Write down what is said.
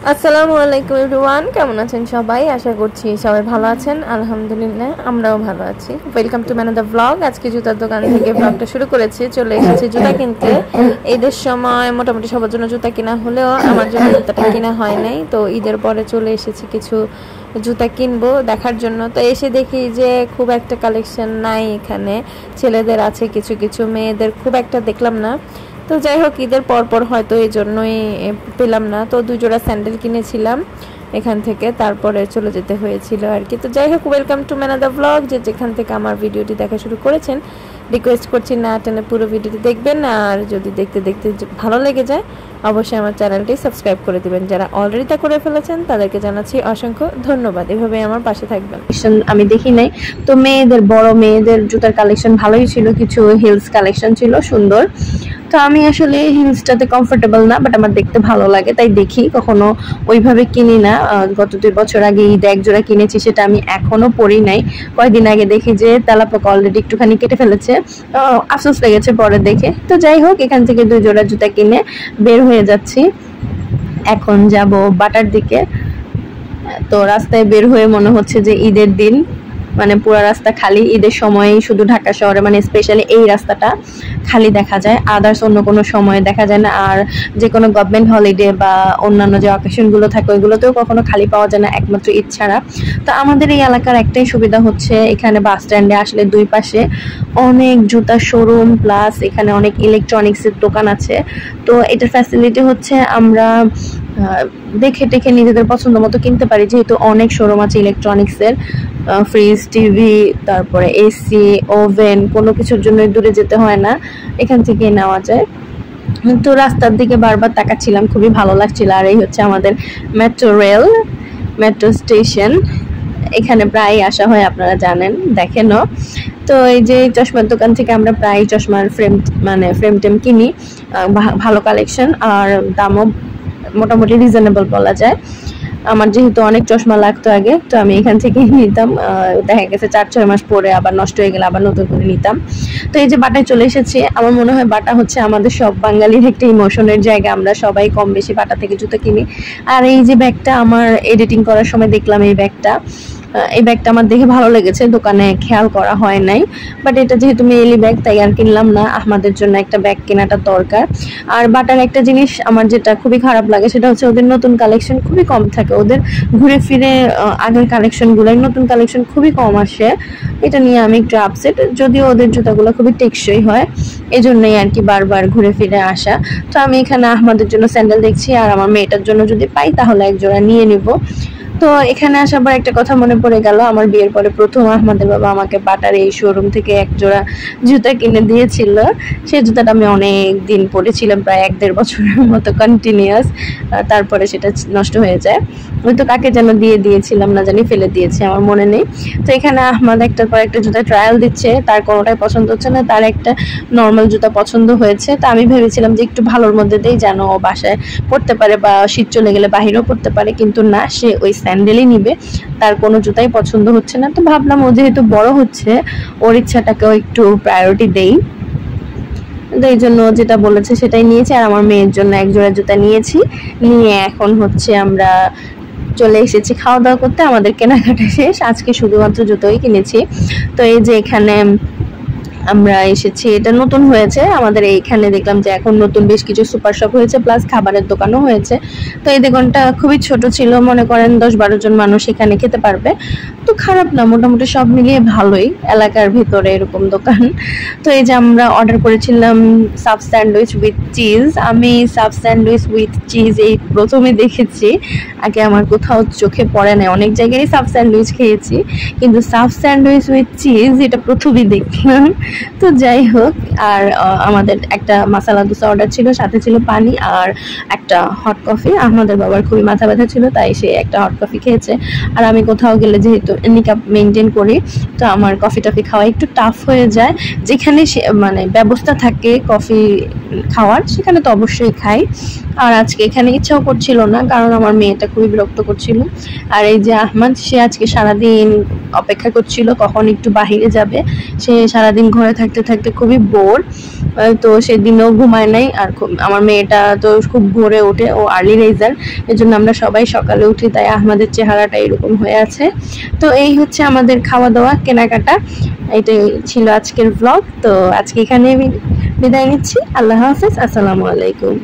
আসসালামু আলাইকুম এভরিওয়ান, কেমন আছেন সবাই? আশা করছি সবাই ভালো আছেন। আলহামদুলিল্লাহ আমরাও ভালো আছি। Welcome to man the blog. আজকে জুতার দোকান থেকে ব্লগটা শুরু করেছি। চলে এসেছি জুতা কিনতে। ঈদের সময় মোটামুটি সবার জন্য জুতা কেনা হলেও আমার জন্য জুতাটা কেনা হয় নাই, তো ঈদের পরে চলে এসেছি কিছু জুতা কিনবো দেখার জন্য। তো এসে দেখি যে খুব একটা কালেকশন নাই এখানে। ছেলেদের আছে কিছু কিছু, মেয়েদের খুব একটা দেখলাম না। তো যাই হোক, ঈদের পর হয়তো এই জন্যই পেলাম না। তো 2 জোড়া স্যান্ডেল কিনেছিলাম এখান থেকে, তারপরে চলে যেতে হয়েছিল আর কি। তো যাই হোক, welcome to man the blog. যেখান থেকে আমার ভিডিওটি দেখা শুরু করেছেন, রিকোয়েস্ট করছি না টেনে পুরো ভিডিওটি দেখবেন, আর যদি দেখতে দেখতে ভালো লেগে যায় অবশ্যই আমার চ্যানেলটি সাবস্ক্রাইব করে দিবেন। যারা অলরেডি তা করে ফেলেছেন তাদেরকে জানাচ্ছি অসংখ্য ধন্যবাদ। এভাবে আমার পাশে থাকবেন। আমি দেখি নাই, তো মেয়েদের বড় মেয়েদের জুতার কালেকশন ভালোই ছিল, কিছু হিলস কালেকশন ছিল সুন্দর। তো আমি আসলে হিলসটাতে কমফোর্টেবল না, বাট আমার দেখতে ভালো লাগে তাই দেখি, কখনো ওইভাবে কিনি না। গত 2 বছর আগে ঈদে এক জোড়া কিনেছি, সেটা আমি এখনো পরি নাই। কয়েকদিন আগে দেখি যে তেলাপোকা অলরেডি একটুখানি কেটে ফেলেছে, আফসোস লেগেছে পরে দেখে। তো যাই হোক, এখান থেকে 2 জোড়া জুতা কিনে বের হয়ে যাচ্ছি। এখন যাব বাটার দিকে। তো রাস্তায় বের হয়ে মনে হচ্ছে যে ঈদের দিন, মানে পুরো রাস্তা খালি। ঈদের সময় শুধু ঢাকা শহরে, মানে স্পেশালি এই রাস্তাটা খালি দেখা যায়, আদার্স অন্য কোনো সময় দেখা যায় না। আর যে কোনো গভর্নমেন্ট হলিডে বা অন্যান্য যে অকেশনগুলো থাকে ওইগুলোতেও কখনো খালি পাওয়া যায় না, একমাত্র ঈদ ছাড়া। তো আমাদের এই এলাকার একটাই সুবিধা হচ্ছে, এখানে বাস স্ট্যান্ডে আসলে 2 পাশে অনেক জুতার শোরুম, প্লাস এখানে অনেক ইলেকট্রনিক্সের দোকান আছে। তো এটার ফ্যাসিলিটি হচ্ছে আমরা দেখে টেখে নিজেদের পছন্দ মতো কিনতে পারি, যেহেতু অনেক শোরুম আছে ইলেকট্রনিক্সের। ফ্রিজ, টিভি, তারপরে এসি, ওভেন, কোনো কিছুর জন্য দূরে যেতে হয় না, এখান থেকে নেওয়া যায়। তো রাস্তার দিকে বারবার তাকাচ্ছিলাম, খুবই ভালো লাগছিল। আর এই হচ্ছে আমাদের মেট্রো স্টেশন। এখানে প্রায় আসা হয়, আপনারা জানেন, দেখেনও। তো এই যে চশমার দোকান থেকে আমরা প্রায় চশমার ফ্রেম টেম কিনি, ভালো কালেকশন, আর দামও মোটামুটি রিজনেবল বলা যায়। আমার যেহেতু অনেক চশমা লাগতো আগে, তো আমি এখান থেকে নিতাম। দেখা গেছে 4-6 মাস পরে আবার নষ্ট হয়ে গেলে আবার নতুন করে নিতাম। তো এই যে বাটায় চলে এসেছি। আমার মনে হয় বাটা হচ্ছে আমাদের সব বাঙালির একটা ইমোশনের জায়গা, আমরা সবাই কম বেশি বাটা থেকে জুতো কিনি। আর এই যে ব্যাগটা, আমার এডিটিং করার সময় দেখলাম এই ব্যাগটা আমার দেখে ভালো লেগেছে, দোকানে খেয়াল করা হয় নাই। বাট এটা যেহেতু মেয়েলি ব্যাগ, তাই আর কিনলাম না, আমাদের জন্য একটা ব্যাগ কেনাটা দরকার। আর বাটার একটা জিনিস আমার যেটা খুবই খারাপ লাগে, সেটা হচ্ছে ওদের নতুন কালেকশন খুবই কম থাকে। ওদের ঘুরে ফিরে আগের কালেকশনগুলোর নতুন কালেকশন খুবই কম আসে, এটা নিয়ে আমি একটু আপসেট। যদিও ওদের জুতাগুলো খুবই টেকসই হয়, এজন্যই আর কি বারবার ঘুরে ফিরে আসা। তো আমি এখানে আমাদের জন্য স্যান্ডেল দেখছি, আর আমার মেয়েটার জন্য যদি পাই তাহলে এক জোড়া নিয়ে নিব। তো এখানে আসার পর একটা কথা মনে পড়ে গেল, আমার বিয়ের পরে প্রথম আমাদের বাবা আমাকে বাটার এই শোরুম থেকে এক জোড়া জুতা কিনে দিয়েছিল। সেই জুতাটা আমি অনেক দিন পরেছিলাম, প্রায় 1-1.5 বছরের মতো কন্টিনিউয়াস। তারপরে সেটা নষ্ট হয়ে যায়, হয়তো কাকে যেন দিয়ে দিয়েছিলাম, না জানি ফেলে দিয়েছি, আমার মনে নেই। তো এখানে আহমদ একটার পর একটা জুতা ট্রায়াল দিচ্ছে, তার কোনোটাই পছন্দ হচ্ছে না, তার একটা নর্মাল জুতা পছন্দ হয়েছে। তো আমি ভেবেছিলাম যে একটু ভালোর মধ্যে দেই, যেন ও বাসায় পড়তে পারে বা শীত চলে গেলে বাহিরেও পড়তে পারে, কিন্তু না, সে ওই স্যান্ডেলই নিবে, তার কোনো জুতাই পছন্দ হচ্ছে না। তো ভাবলাম ও যেহেতু বড় হচ্ছে, ওর ইচ্ছাটাকেও একটু প্রায়োরিটি দেই, তো এই জন্য যেটা বলেছে সেটাই নিয়েছি। আর আমার মেয়ের জন্য এক জোড়া জুতা নিয়েছি, নিয়ে এখন হচ্ছে আমরা চলে এসেছি খাওয়া দাওয়া করতে। আমাদের কেনাকাটা শেষ, আজকে শুধুমাত্র জুতোই কিনেছি। তো এই যে এখানে আমরা এসেছি, এটা নতুন হয়েছে আমাদের এইখানে, দেখলাম যে এখন নতুন বেশ কিছু সুপার শপ হয়েছে, প্লাস খাবারের দোকানও হয়েছে। তো এই দোকানটা খুবই ছোট ছিল, মনে করেন 10-12 জন মানুষ এখানে খেতে পারবে। তো খারাপ না, মোটামুটি সব মিলিয়ে ভালোই এলাকার ভিতরে এরকম দোকান। তো এই যে আমরা অর্ডার করেছিলাম সাব স্যান্ডউইচ উইথ চিজ। আমি সাব স্যান্ডউইচ উইথ চিজ এই প্রথমে দেখেছি, আগে আমার কোথাও চোখে পড়ে না। অনেক জায়গায় সাব স্যান্ডউইচ খেয়েছি, কিন্তু সাব স্যান্ডউইচ উইথ চিজ এটা প্রথমই দেখলাম। তো যাই হোক, আর আমাদের একটা মাসালা দোসা অর্ডার ছিল, সাথে ছিল পানি আর একটা হট কফি। আমাদের বাবার খুবই মাথা ব্যথা ছিল, তাই সে একটা হট কফি খেয়েছে। আর আমি কোথাও গেলে যেহেতু নিকাব মেনটেন করি, তো আমার কফি টফি খাওয়া একটু টাফ হয়ে যায়। যেখানে মানে ব্যবস্থা থাকে কফি খাওয়ার সেখানে তো অবশ্যই খাই। আর আজকে এখানে ইচ্ছাও করছিল না, কারণ আমার মেয়েটা খুবই বিরক্ত করছিল। আর এই যে আহমদ, সে আজকে সারাদিন অপেক্ষা করছিল কখন একটু বাহিরে যাবে। সে সারাদিন ঘরে থাকতে থাকতে খুবই বোর, তো সেদিনও ঘুমায় নাই। আর আমার মেয়েটা তো খুব ভোরে ওঠে, ও আর্লি রাইজার, এর জন্য আমরা সবাই সকালে উঠি, তাই আহমদের চেহারাটা এরকম হয়ে আছে। তো এই হচ্ছে আমাদের খাওয়া দাওয়া কেনাকাটা, এটাই ছিল আজকের ব্লগ। তো আজকে এখানে বিদায় নিচ্ছি। আল্লাহ হাফেজ, আসসালামু আলাইকুম।